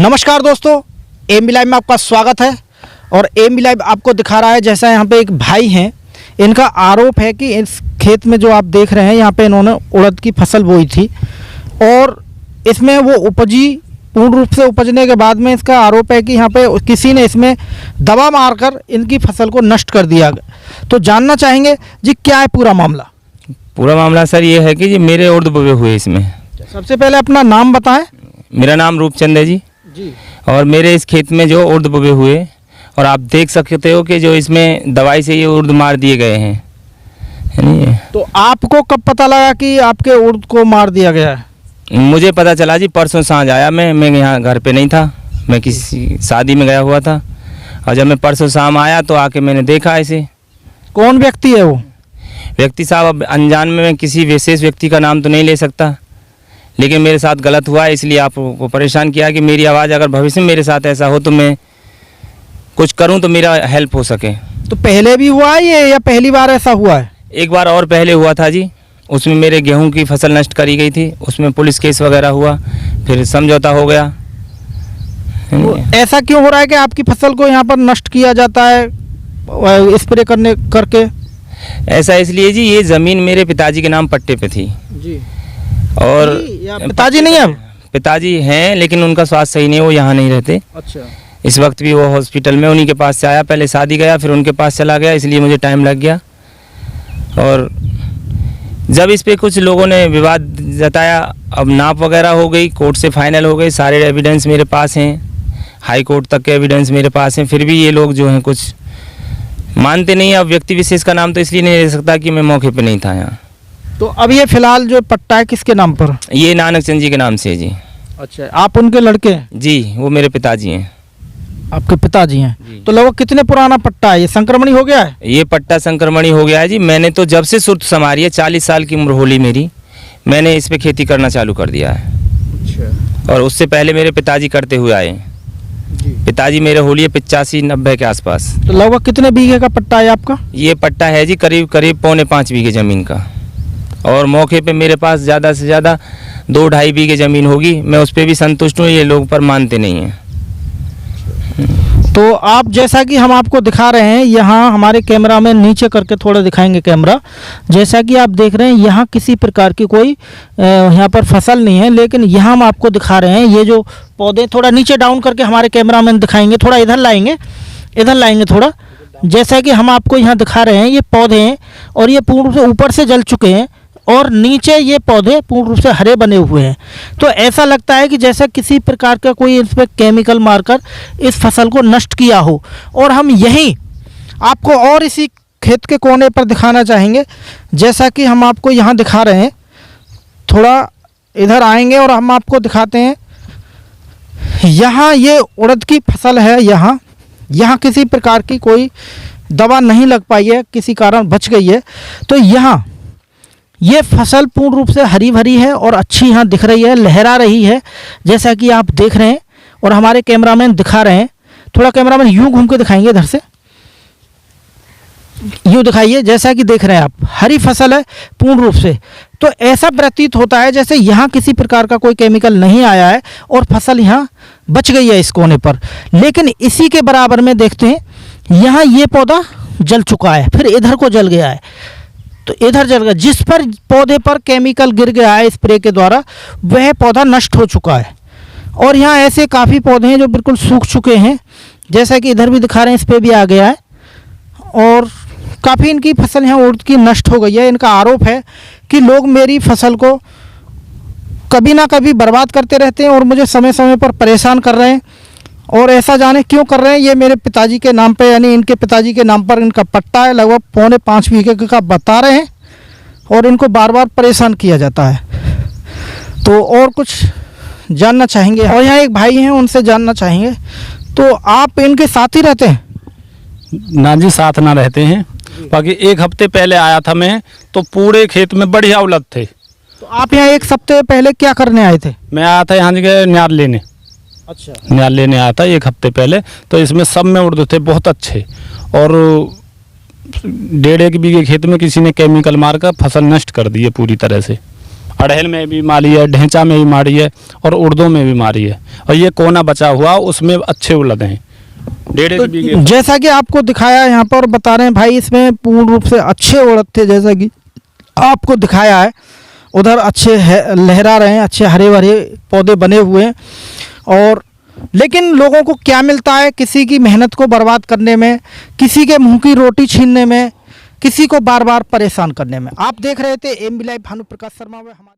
नमस्कार दोस्तों, M B live में आपका स्वागत है। और एम बी लाइव आपको दिखा रहा है, जैसा यहाँ पे एक भाई हैं, इनका आरोप है कि इस खेत में जो आप देख रहे हैं यहाँ पे इन्होंने उड़द की फसल बोई थी और इसमें वो उपजी, पूर्ण रूप से उपजने के बाद में इसका आरोप है कि यहाँ पे किसी ने इसमें दवा मारकर इनकी फसल को नष्ट कर दिया। तो जानना चाहेंगे जी, क्या है पूरा मामला? पूरा मामला सर ये है कि जी मेरे उड़द बोए हुए इसमें। सबसे पहले अपना नाम बताएं। मेरा नाम रूपचंद है जी। और मेरे इस खेत में जो उड़द बोए हुए, और आप देख सकते हो कि जो इसमें दवाई से ये उड़द मार दिए गए हैं, है नहीं? तो आपको कब पता लगा कि आपके उड़द को मार दिया गया है? मुझे पता चला जी परसों सांझ आया। मैं यहाँ घर पे नहीं था, मैं किसी शादी में गया हुआ था। और जब मैं परसों शाम आया तो आके मैंने देखा इसे। कौन व्यक्ति है वो? व्यक्ति साहब अब अनजान में मैं किसी विशेष व्यक्ति का नाम तो नहीं ले सकता, लेकिन मेरे साथ गलत हुआ, इसलिए आपको परेशान किया कि मेरी आवाज़ अगर भविष्य में मेरे साथ ऐसा हो तो मैं कुछ करूं तो मेरा हेल्प हो सके। तो पहले भी हुआ है ये या पहली बार ऐसा हुआ है? एक बार और पहले हुआ था जी, उसमें मेरे गेहूं की फसल नष्ट करी गई थी, उसमें पुलिस केस वगैरह हुआ, फिर समझौता हो गया। तो ऐसा क्यों हो रहा है कि आपकी फसल को यहाँ पर नष्ट किया जाता है स्प्रे करके? ऐसा इसलिए जी, ये ज़मीन मेरे पिताजी के नाम पट्टे पे थी जी। और पिताजी नहीं है? पिताजी हैं, लेकिन उनका स्वास्थ्य सही नहीं है, वो यहाँ नहीं रहते। अच्छा। इस वक्त भी वो हॉस्पिटल में, उन्हीं के पास से आया, पहले शादी गया फिर उनके पास चला गया, इसलिए मुझे टाइम लग गया। और जब इस पे कुछ लोगों ने विवाद जताया, अब नाप वगैरह हो गई, कोर्ट से फाइनल हो गई, सारे एविडेंस मेरे पास हैं, हाई कोर्ट तक के एविडेंस मेरे पास हैं, फिर भी ये लोग जो हैं कुछ मानते नहीं। अब व्यक्ति विशेष का नाम तो इसलिए नहीं ले सकता कि मैं मौके पे नहीं था यहाँ। तो अब ये फिलहाल जो पट्टा है किसके नाम पर? ये नानक चंद जी के नाम से है जी। अच्छा, आप उनके लड़के हैं? जी, वो मेरे पिताजी हैं। आपके पिताजी हैं? तो लगभग कितने पुराना पट्टा है ये? संक्रमणी हो गया है? ये पट्टा संक्रमणी हो गया है जी। मैंने तो जब से सुर्त संभाली है, 40 साल की उम्र होली मेरी, मैंने इस पे खेती करना चालू कर दिया है। अच्छा। और उससे पहले मेरे पिताजी करते हुए आए। पिताजी मेरे होली है 85-90 के आसपास। तो लगभग कितने बीघे का पट्टा है आपका? ये पट्टा है जी करीब 5.25 बीघे ज़मीन का। और मौके पे मेरे पास ज़्यादा से ज़्यादा 2-2.5 बीघे ज़मीन होगी। मैं उस पर भी संतुष्ट हूँ, ये लोग पर मानते नहीं हैं। तो आप जैसा कि हम आपको दिखा रहे हैं, यहाँ हमारे कैमरा में नीचे करके थोड़ा दिखाएंगे कैमरा, जैसा कि आप देख रहे हैं यहाँ किसी प्रकार की कोई यहाँ पर फसल नहीं है, लेकिन यहाँ हम आपको दिखा रहे हैं ये जो पौधे, थोड़ा नीचे डाउन करके हमारे कैमरा में दिखाएंगे, थोड़ा इधर लाएंगे थोड़ा, जैसा कि हम आपको यहाँ दिखा रहे हैं ये पौधे हैं और ये पूर्ण रूप से ऊपर से जल चुके हैं और नीचे ये पौधे पूर्ण रूप से हरे बने हुए हैं। तो ऐसा लगता है कि जैसा किसी प्रकार का कोई इस पर केमिकल मारकर इस फसल को नष्ट किया हो। और हम यहीं आपको और इसी खेत के कोने पर दिखाना चाहेंगे, जैसा कि हम आपको यहाँ दिखा रहे हैं, थोड़ा इधर आएंगे और हम आपको दिखाते हैं। यहाँ ये उड़द की फसल है, यहाँ किसी प्रकार की कोई दवा नहीं लग पाई है, किसी कारण बच गई है। तो यहाँ ये फसल पूर्ण रूप से हरी भरी है और अच्छी यहाँ दिख रही है, लहरा रही है, जैसा कि आप देख रहे हैं और हमारे कैमरामैन दिखा रहे हैं। थोड़ा कैमरामैन यूँ घूम के दिखाएंगे, इधर से यूँ दिखाइए, जैसा कि देख रहे हैं आप, हरी फसल है पूर्ण रूप से। तो ऐसा प्रतीत होता है जैसे यहाँ किसी प्रकार का कोई केमिकल नहीं आया है और फसल यहाँ बच गई है इस कोने पर। लेकिन इसी के बराबर में देखते हैं, यहाँ ये पौधा जल चुका है, फिर इधर को जल गया है, तो इधर जल गया। जिस पर पौधे पर केमिकल गिर गया है स्प्रे के द्वारा, वह पौधा नष्ट हो चुका है। और यहाँ ऐसे काफ़ी पौधे हैं जो बिल्कुल सूख चुके हैं, जैसा कि इधर भी दिखा रहे हैं, इस पर भी आ गया है। और काफ़ी इनकी फसल यहाँ उड़द की नष्ट हो गई है। इनका आरोप है कि लोग मेरी फसल को कभी ना कभी बर्बाद करते रहते हैं और मुझे समय समय पर परेशान कर रहे हैं। और ऐसा जाने क्यों कर रहे हैं, ये मेरे पिताजी के नाम पे, यानी इनके पिताजी के नाम पर इनका पट्टा है, लगभग 5.25 बीघे का बता रहे हैं और इनको बार बार परेशान किया जाता है। तो और कुछ जानना चाहेंगे, और यहाँ एक भाई हैं, उनसे जानना चाहेंगे। तो आप इनके साथ ही रहते हैं? ना जी, साथ ना रहते हैं, बाकी 1 हफ्ते पहले आया था मैं, तो पूरे खेत में बढ़िया उड़द थे। तो आप यहाँ 1 हफ्ते पहले क्या करने आए थे? मैं आया था यहाँ जगह न्यार लेने। अच्छा। न्यार लेने आया था 1 हफ्ते पहले, तो इसमें सब में उड़द थे बहुत अच्छे। और 1.5 बीघे खेत में किसी ने केमिकल मारकर फसल नष्ट कर दी है पूरी तरह से। अड़हल में भी मारी है, ढेंचा में भी मारी है और उड़दों में भी मारी है। और ये कोना बचा हुआ उसमें अच्छे उलद हैं, 1.5 बीघे। जैसा कि आपको दिखाया यहाँ पर बता रहे हैं भाई, इसमें पूर्ण रूप से अच्छे उड़द थे, जैसा कि आपको दिखाया है। उधर अच्छे लहरा रहे हैं, अच्छे हरे भरे पौधे बने हुए हैं। और लेकिन लोगों को क्या मिलता है, किसी की मेहनत को बर्बाद करने में, किसी के मुंह की रोटी छीनने में, किसी को बार बार परेशान करने में। आप देख रहे थे एमबी लाइव भानु प्रकाश शर्मा में हमारे